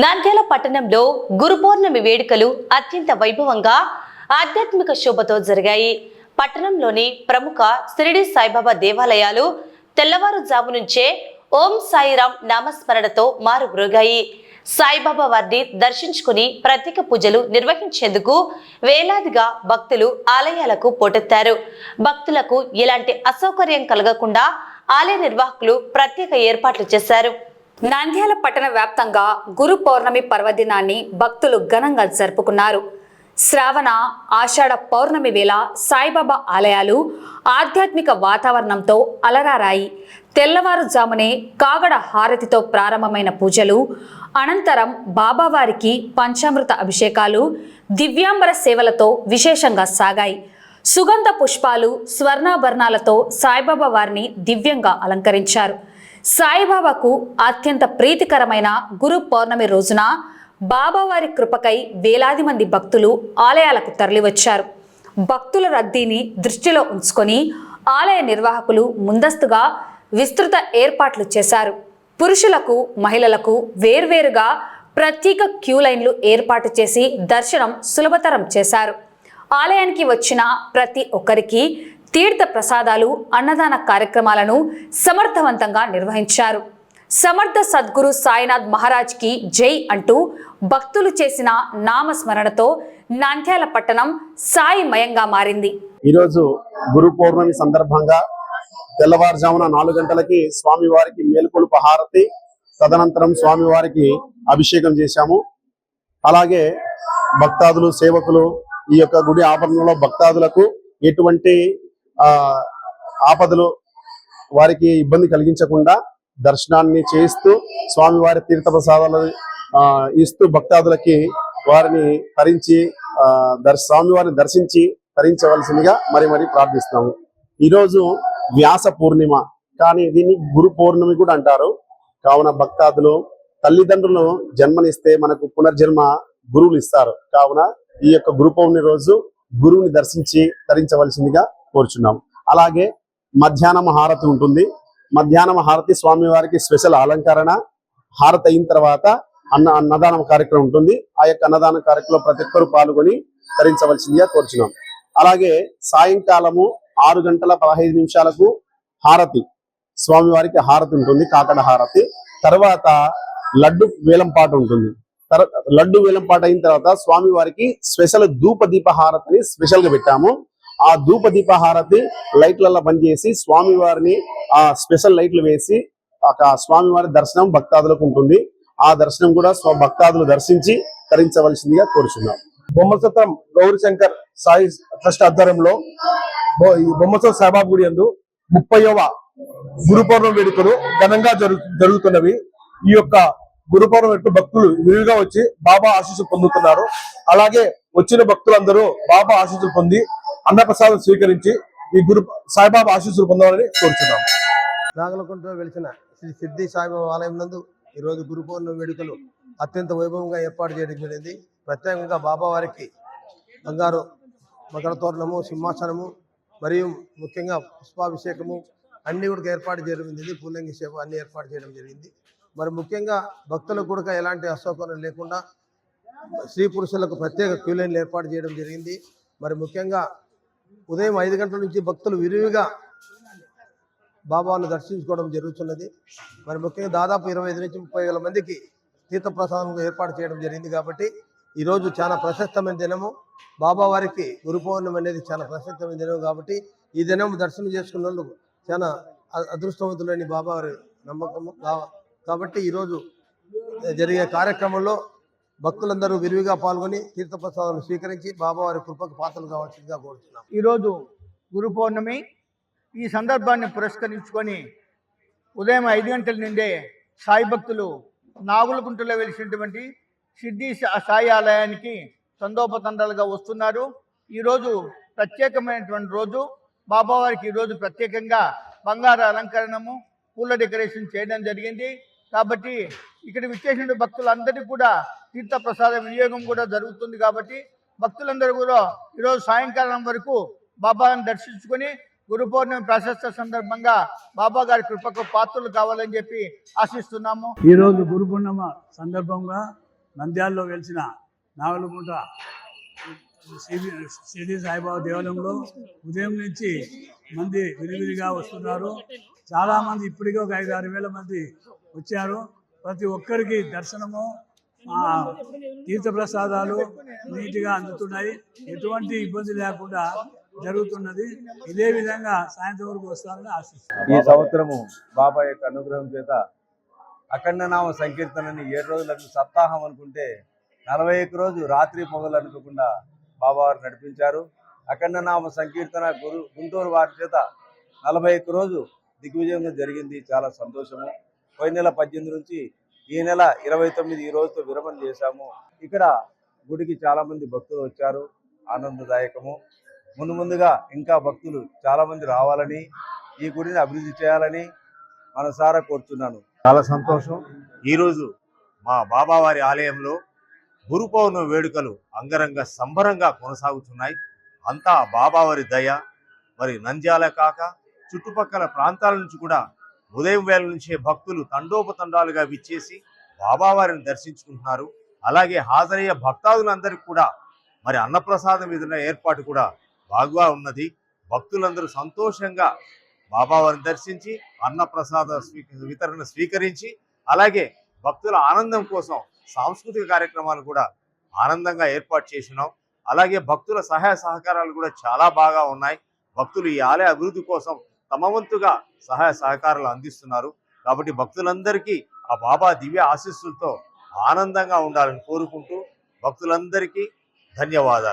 నంద్యాల పట్టణంలో గురు పౌర్ణమి వేడుకలు అత్యంత వైభవంగా ఆధ్యాత్మిక శోభతో జరిగాయి. పట్టణంలోని ప్రముఖ షిరిడి సాయిబాబా దేవాలయాలు తెల్లవారుజాము నుంచే ఓం సాయిరాం నామస్మరణతో మారుమ్రోగాయి. సాయిబాబా వారిని దర్శించుకుని ప్రత్యేక పూజలు నిర్వహించేందుకు వేలాదిగా భక్తులు ఆలయాలకు పోటెత్తారు. భక్తులకు ఎలాంటి అసౌకర్యం కలగకుండా ఆలయ నిర్వాహకులు ప్రత్యేక ఏర్పాట్లు చేశారు. నంద్యాల పట్టణ వ్యాప్తంగా గురు పౌర్ణమి పర్వదినాన్ని భక్తులు ఘనంగా జరుపుకున్నారు. శ్రావణ ఆషాఢ పౌర్ణమి వేళ సాయిబాబా ఆలయాలు ఆధ్యాత్మిక వాతావరణంతో అలరారాయి. తెల్లవారుజామునే కాగడ హారతితో ప్రారంభమైన పూజలు అనంతరం బాబావారికి పంచామృత అభిషేకాలు, దివ్యాంబర సేవలతో విశేషంగా సాగాయి. సుగంధ పుష్పాలు, స్వర్ణాభరణాలతో సాయిబాబా వారిని దివ్యంగా అలంకరించారు. సాయిబాబాకు అత్యంత ప్రీతికరమైన గురు పౌర్ణమి రోజున బాబావారి కృపకై వేలాది మంది భక్తులు ఆలయాలకు తరలివచ్చారు. భక్తుల రద్దీని దృష్టిలో ఉంచుకొని ఆలయ నిర్వాహకులు ముందస్తుగా విస్తృత ఏర్పాట్లు చేశారు. పురుషులకు, మహిళలకు వేర్వేరుగా ప్రత్యేక క్యూ లైన్లు ఏర్పాటు చేసి దర్శనం సులభతరం చేశారు. ఆలయానికి వచ్చిన ప్రతి ఒక్కరికి తీర్థ ప్రసాదాలు, అన్నదాన కార్యక్రమాలను సమర్థవంతంగా నిర్వహించారు. సమర్థ సద్గురు సాయినాథ్ మహారాజ్కి జై అంటూ భక్తులు చేసిన నామస్మరణతో నంద్యాల పట్టణం సాయిమయంగా మారింది. ఈరోజు గురు పౌర్ణమి సందర్భంగా తెల్లవారుజామున 4 గంటలకి స్వామివారికి మేల్కొలుపు హారతి, తదనంతరం స్వామివారికి అభిషేకం చేశాము. అలాగే భక్తాదులు, సేవకులు ఈ యొక్క గుడి ఆవరణలో భక్తాదులకు ఎటువంటి ఆపదలు వారికి ఇబ్బంది కలిగించకుండా దర్శనాన్ని చేయిస్తూ స్వామివారి తీర్థ ప్రసాదాలు ఇస్తూ భక్తాదులకి వారిని తరించి స్వామివారిని దర్శించి తరించవలసిందిగా మరి ప్రార్థిస్తాము. ఈరోజు వ్యాస పూర్ణిమ, కానీ దీన్ని గురు పౌర్ణమి కూడా అంటారు. కావున భక్తాదులు తల్లిదండ్రులు జన్మనిస్తే మనకు పునర్జన్మ గురువులు ఇస్తారు. కావున ఈ యొక్క గురు పౌర్ణమి రోజు గురువుని దర్శించి తరించవలసిందిగా కోరుచున్నాం. అలాగే మధ్యాహ్నం హారతి ఉంటుంది. మధ్యాహ్నం హారతి స్వామివారికి స్పెషల్ అలంకరణ, హారతి అయిన తర్వాత అన్నదానం కార్యక్రమం ఉంటుంది. ఆ యొక్క అన్నదాన కార్యక్రమంలో ప్రతి ఒక్కరు పాల్గొని తరించవలసిందిగా కోరుచున్నాం. అలాగే సాయంకాలము 6 గంటల 15 నిమిషాలకు హారతి, స్వామివారికి హారతి ఉంటుంది, కాకడ హారతి. తర్వాత లడ్డు వేలంపాట ఉంటుంది. లడ్డు వేలంపాట అయిన తర్వాత స్వామివారికి స్పెషల్ ధూప దీప హారతిని స్పెషల్ గా పెట్టాము. ఆ ధూప దీప హారతి లైట్లలో బంద్ చేసి స్వామివారిని ఆ స్పెషల్ లైట్లు వేసి స్వామివారి దర్శనం భక్తాదులకు ఉంటుంది. ఆ దర్శనం కూడా భక్తాదులు దర్శించి తరించవలసిందిగా కోరుచున్నాం. బొమ్మసత్రం గౌరీశంకర్ సాయి ట్రస్ట్ ఆధ్వర్యంలో బొమ్మసత్రం సాయిబాబా గుడి యందు 30వ గురు పౌర్ణమి వేడుకలు ఘనంగా జరుగుతున్నవి. ఈ యొక్క గురు పౌర్ణమి భక్తులు విరివిగా వచ్చి బాబా ఆశీస్సులు పొందుతున్నారు. అలాగే వచ్చిన భక్తులందరూ బాబా ఆశీస్సులు పొంది అన్నప్రసాదం స్వీకరించి ఈ గురు సాయిబాబా ఆశీస్సులు పొందాలని కోరుచున్నాం. నాగలకుంటలో వెలిసిన శ్రీ సిద్ధి సాయిబాబా ఆలయం నందు ఈరోజు గురు పౌర్ణమి వేడుకలు అత్యంత వైభవంగా ఏర్పాటు చేయడం జరిగింది. ప్రత్యేకంగా బాబా వారికి బంగారు మకర తోరణము, సింహాసనము మరియు ముఖ్యంగా పుష్పాభిషేకము అన్ని కూడా ఏర్పాటు చేయడం జరిగింది. పూలంగి సేవ అన్ని ఏర్పాటు చేయడం జరిగింది. మరి ముఖ్యంగా భక్తులకు కూడా ఎలాంటి అసౌకర్యం లేకుండా స్త్రీ పురుషులకు ప్రత్యేక క్యూ లైన్లు ఏర్పాటు చేయడం జరిగింది. మరి ముఖ్యంగా ఉదయం 5 గంటల నుంచి భక్తులు విరివిగా బాబాను దర్శించుకోవడం జరుగుతున్నది. మరి ముఖ్యంగా దాదాపు 25 నుంచి 30 వేల మందికి తీర్థప్రసాదం ఏర్పాటు చేయడం జరిగింది. కాబట్టి ఈరోజు చాలా ప్రశస్తమైన దినము. బాబా వారికి గురు పౌర్ణమి అనేది చాలా ప్రశస్తమైన దినం. కాబట్టి ఈ దినం దర్శనం చేసుకున్న వాళ్ళు చాలా అదృష్టవంతులని బాబా వారి నమ్మకము. కాబట్టి ఈరోజు జరిగే కార్యక్రమంలో భక్తులందరూ విరివిగా పాల్గొని తీర్థప్రసాదాలను స్వీకరించి బాబావారి కృపకు పాత్రలు కావాల్సిందిగా కోరుతున్నాం. ఈరోజు గురు పౌర్ణమి, ఈ సందర్భాన్ని పురస్కరించుకొని ఉదయం 5 గంటల నుండే సాయి భక్తులు నాగులకుంటలో వెలిసినటువంటి సిద్ధి సాయి ఆలయానికి తండోపతండాలుగా వస్తున్నారు. ఈరోజు ప్రత్యేకమైనటువంటి రోజు. బాబావారికి ఈరోజు ప్రత్యేకంగా బంగారు అలంకరణము, పూల డెకరేషన్ చేయడం జరిగింది. కాబట్టి ఇక్కడ విచ్చేసిన భక్తులందరికీ కూడా తీర్థ ప్రసాద వినియోగం కూడా జరుగుతుంది. కాబట్టి భక్తులందరూ కూడా ఈరోజు సాయంకాలం వరకు బాబాను దర్శించుకొని గురు పౌర్ణమి ప్రశస్త సందర్భంగా బాబా గారి కృపకు పాత్రలు కావాలని చెప్పి ఆశిస్తున్నాము. ఈరోజు గురు పౌర్ణమ సందర్భంగా నంద్యాలలో వెలిసిన నాగలగుంట షిరిడి సాయిబాబా దేవాలయంలో ఉదయం నుంచి మంది విరివిరిగా వస్తున్నారు. చాలామంది ఇప్పటికే ఒక 5-6 వేల మంది వచ్చారు. ప్రతి ఒక్కరికి దర్శనము తీర్థప్రసాదాలు నీట్గా అందుతున్నాయి. ఎటువంటి ఇబ్బంది లేకుండా జరుగుతున్నది. ఇదే విధంగా సాయంత్రం వరకు వస్తారని ఆశిస్తున్నాను. ఈ సంవత్సరము బాబా యొక్క అనుగ్రహం చేత అఖండనామ సంకీర్తనని 7 రోజులకు సప్తాహం అనుకుంటే 41 రోజు రాత్రి పగలు అనుకోకుండా బాబావారు నడిపించారు. అఖండనామ సంకీర్తన గుంటూరు వారి చేత 41 రోజు దిగ్విజయంగా జరిగింది. చాలా సంతోషము. పోయిన నెల 18 నుంచి ఈ నెల 29 ఈ రోజుతో విరమణ చేశాము. ఇక్కడ గుడికి చాలా మంది భక్తులు వచ్చారు. ఆనందదాయకము. ముందుగా ఇంకా భక్తులు చాలా మంది రావాలని, ఈ గుడిని అభివృద్ధి చేయాలని మనసారా కోరుతున్నాను. చాలా సంతోషం. ఈరోజు మా బాబావారి ఆలయంలో గురు పౌర్ణమి వేడుకలు అంగరంగ సంబరంగా కొనసాగుతున్నాయి. అంతా బాబావారి దయ. మరి నంద్యాల కాక చుట్టుపక్కల ప్రాంతాల నుంచి కూడా ఉదయం వేళ నుంచే భక్తులు తండోపతండాలుగా విచ్చేసి బాబావారిని దర్శించుకుంటున్నారు. అలాగే హాజరయ్యే భక్తాదులందరికీ కూడా మరి అన్నప్రసాదం విధంగా ఏర్పాటు కూడా బాగా ఉన్నది. భక్తులందరూ సంతోషంగా బాబావారిని దర్శించి అన్నప్రసాద వితరణ స్వీకరించి, అలాగే భక్తుల ఆనందం కోసం సాంస్కృతిక కార్యక్రమాలు కూడా ఆనందంగా ఏర్పాటు చేసినాం. అలాగే భక్తుల సహాయ సహకారాలు కూడా చాలా బాగా ఉన్నాయి. భక్తులు ఈ ఆలయ అభివృద్ధి కోసం తమ వంతుగా సహాయ సహకారాలు అందిస్తున్నారు. కాబట్టి భక్తులందరికీ ఆ బాబా దివ్య ఆశీస్సులతో ఆనందంగా ఉండాలని కోరుకుంటూ భక్తులందరికీ ధన్యవాదాలు.